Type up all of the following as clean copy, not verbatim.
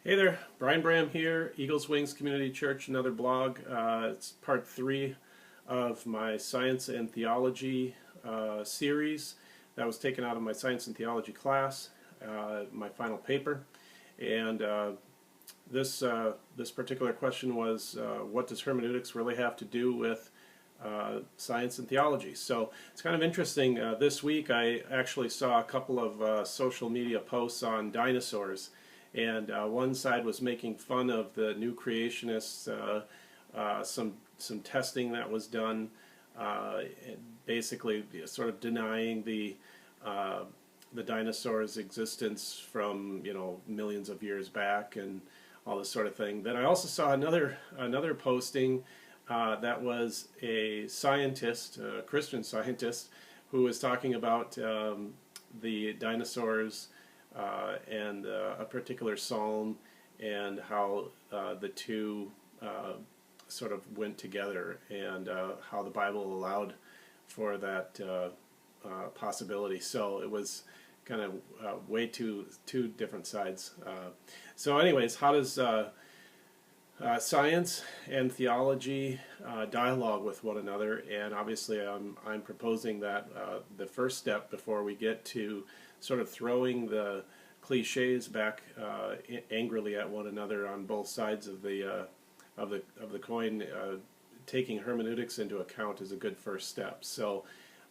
Hey there, Brian Bram here, Eagles Wings Community Church, another blog. It's part 3 of my Science and Theology series that was taken out of my Science and Theology class, my final paper. And this particular question was, what does hermeneutics really have to do with science and theology? So it's kind of interesting. This week I actually saw a couple of social media posts on dinosaurs. And one side was making fun of the new creationists, some testing that was done, basically sort of denying the dinosaurs' existence from millions of years back and all this sort of thing. Then I also saw another posting that was a scientist, a Christian scientist, who was talking about the dinosaurs. And a particular psalm, and how the two sort of went together, and how the Bible allowed for that possibility. So it was kind of way two different sides. So anyways, how does science and theology dialogue with one another? And obviously I'm proposing that the first step before we get to sort of throwing the cliches back angrily at one another on both sides of the coin, taking hermeneutics into account is a good first step. So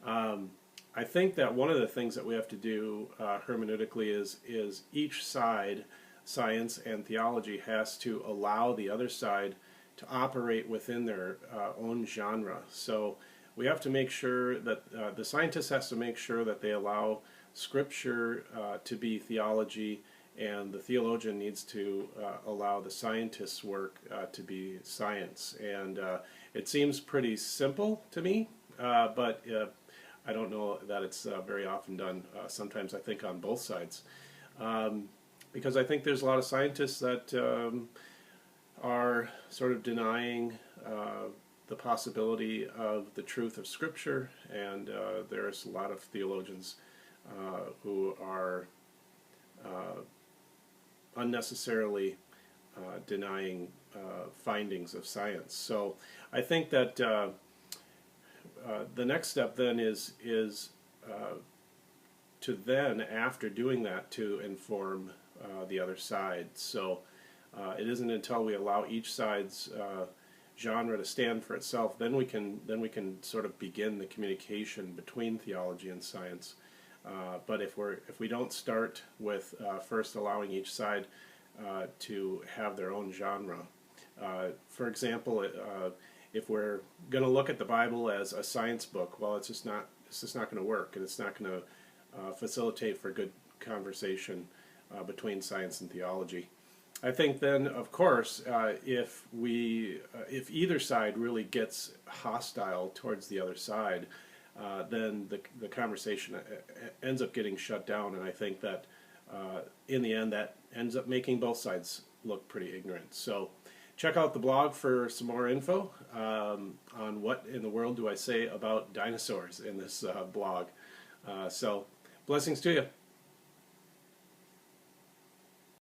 I think that one of the things that we have to do hermeneutically is each side, science and theology, has to allow the other side to operate within their own genre. So we have to make sure that the scientist has to make sure that they allow Scripture to be theology, and the theologian needs to allow the scientist's work to be science. And it seems pretty simple to me, but I don't know that it's very often done. Sometimes I think on both sides, because I think there's a lot of scientists that are sort of denying the possibility of the truth of Scripture, and there's a lot of theologians who are unnecessarily denying findings of science. So I think that the next step then is to then, after doing that, to inform the other side. So it isn't until we allow each side's genre to stand for itself, then we can sort of begin the communication between theology and science. But if we don't start with first allowing each side to have their own genre, for example, if we're going to look at the Bible as a science book, well, it's just not going to work, and it's not going to facilitate for good conversation between science and theology. I think then, of course, if either side really gets hostile towards the other side, then the conversation ends up getting shut down, and I think that in the end that ends up making both sides look pretty ignorant. So check out the blog for some more info on what in the world do I say about dinosaurs in this blog. So blessings to you.